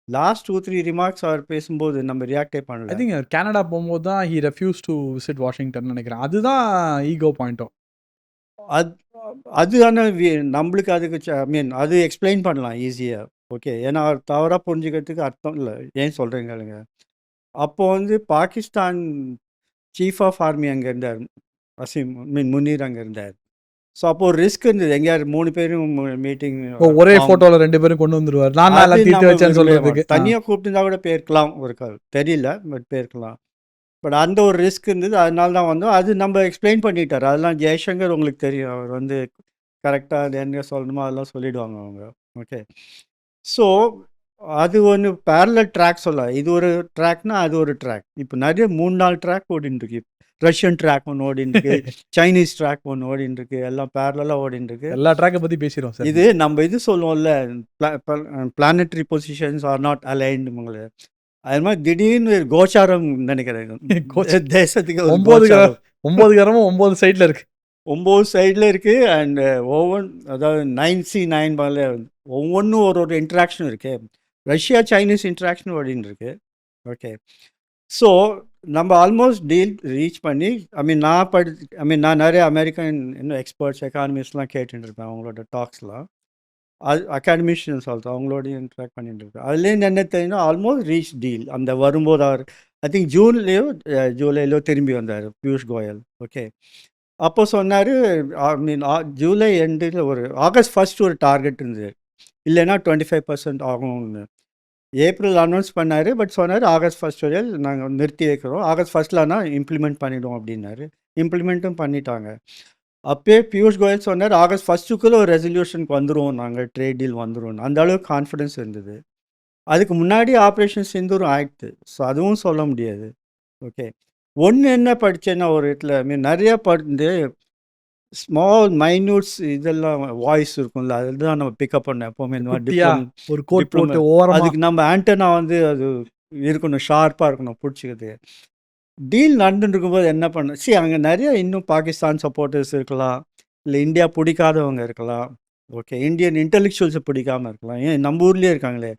Last 2-3 remarks அவர் பேசும்போது நம்ம ரியாக்டே ஐ பண்ணல. திங்க் கனடா போகும்போது தான் he refuse to visit Washington நினைக்கிறேன். அதுதான் ஈகோ பாயிண்ட்டும். அது அது ஆனா நம்மளுக்கு அதுக்கு ஐ மீன் அது எக்ஸ்பிளைன் பண்ணலாம் ஈஸியா. ஓகே. ஏன்னா அவர் தவறா புரிஞ்சுக்கிறதுக்கு அர்த்தம் இல்ல. ஏன் சொல்றீங்கங்க? அப்போ வந்து பாகிஸ்தான் சீஃப் ஆஃப் ஆர்மி அங்க இருந்தார். வசீம் மீன் முனீர் அங்க இருந்தார். ஸோ அப்போ ஒரு ரிஸ்க் இருந்தது. எங்கேயாவது 3 பேரும் மீட்டிங் ஒரே போட்டோல 2 பேரும் கொண்டு வந்துருவார். நான் தான் அது எல்லாம் தீர்த்து நம்ம வச்சேன்னு விரும்பவே சொல்றதுக்கு. மாட்டோம். தனியா கூப்பிட்டுருந்தா கூட போயிருக்கலாம் ஒரு கால். தெரியல. பட் போயிருக்கலாம். பட் அந்த ஒரு ரிஸ்க் இருந்தது. அதனால தான் வந்தோம். அது நம்ம எக்ஸ்பிளைன் பண்ணிட்டார். அதெல்லாம் ஜெய்சங்கர் உங்களுக்கு தெரியும். அவர் வந்து கரெக்டாக அது என்ன சொல்லணுமோ அதெல்லாம் சொல்லிடுவாங்க அவங்க. ஓகே. ஸோ அது ஒன்று பேரலல் ட்ராக் சொல்லலாம். இது ஒரு ட்ராக்னா அது ஒரு ட்ராக். இப்போ நிறைய 3-4 ட்ராக் ஓடின்னு இருக்கு. ரஷ்யன் ட்ராக் ஒன்று ஓடின்னு இருக்கு, சைனீஸ் ட்ராக் ஒன்று ஓடின்னு இருக்கு, எல்லாம் பேரலாக ஓடின்னு இருக்கு. எல்லா ட்ராக்கை பற்றி பேசிடுவோம் சார். இது நம்ம இது சொல்லுவோம்ல, planetary positions are not aligned. அது மாதிரி திடீர்னு கோச்சாரம் நினைக்கிறேன். தேசத்துக்கு ஒரு 9 கிரமும் 9 சைடில் இருக்கு. 9 சைடில் இருக்குது. அண்ட் அதாவது 9C9 மேலே ஒவ்வொன்றும் ஒரு இன்ட்ராக்ஷன் இருக்கு. ரஷ்யா சைனீஸ் இன்ட்ராக்ஷன் ஓடின்னு இருக்கு. ஓகே. ஸோ நம்ம ஆல்மோஸ்ட் டீல் ரீச் பண்ணி நான் நிறைய அமெரிக்கன் இன்னும் எக்ஸ்பர்ட்ஸ் எக்கானமிஸ்ட்லாம் கேட்டுட்டு இருப்பேன் அவங்களோட டாக்ஸ்லாம். அது அகாடமிஷியன்ஸ் ஆல்சோ அவங்களோடய இன்ட்ராக்ட் பண்ணிட்டு இருக்கேன். அதுலேருந்து என்ன தெரியும்னா ஆல்மோஸ்ட் ரீச் டீல். அந்த வரும்போது அவர் ஐ திங்க் ஜூலையிலோ திரும்பி வந்தார் பியூஷ் கோயல். ஓகே. அப்போ சொன்னார், ஐ மீன் ஜூலை எண்டில் ஒரு ஆகஸ்ட் 1 ஒரு டார்கெட் இருந்தது. இல்லைன்னா 25% ஆகும்னு. ஏப்ரல் அனௌன்ஸ் பண்ணார். பட் சொன்னார் ஆகஸ்ட் 1 வரையில் நாங்கள் நிறுத்தி வைக்கிறோம். ஆகஸ்ட் 1 ஆனால் இம்ப்ளிமெண்ட் பண்ணிவிடுவோம் அப்படின்னாரு. இம்ப்ளிமெண்ட்டும் பண்ணிட்டாங்க. அப்போயே பியூஷ் கோயல் சொன்னார் ஆகஸ்ட் 1 ஒரு ரெசல்யூஷனுக்கு வந்துடுவோம், நாங்கள் ட்ரேட் டீல் வந்துடுவோம். அந்த அளவுக்கு கான்ஃபிடன்ஸ் இருந்தது. அதுக்கு முன்னாடி ஆப்ரேஷன் சிந்தூரம் ஆயிடுது. ஸோ அதுவும் சொல்ல முடியாது. ஓகே. ஒன்று என்ன படித்தேன்னா ஒரு இடத்துல நிறையா படிந்து ஸ்மால் மைன்யூட்ஸ் இதெல்லாம் வாய்ஸ் இருக்கும்ல, அதுதான் நம்ம பிக்கப் பண்ண எப்போவுமே இந்த மாதிரி ஒரு கோட் போட்டு ஓரமா அதுக்கு நம்ம ஆண்டனா வந்து அது இருக்கணும், ஷார்ப்பாக இருக்கணும் பிடிச்சிக்கிறது. டீல் நடந்துட்டு இருக்கும்போது என்ன பண்ண அங்கே நிறைய இன்னும் பாகிஸ்தான் சப்போர்ட்டர்ஸ் இருக்கலாம், இல்லை இந்தியா பிடிக்காதவங்க இருக்கலாம். ஓகே. இந்தியன் இன்டெலெக்சுவல்ஸை பிடிக்காமல் இருக்கலாம். ஏன் நம்ம ஊர்லேயே இருக்காங்களே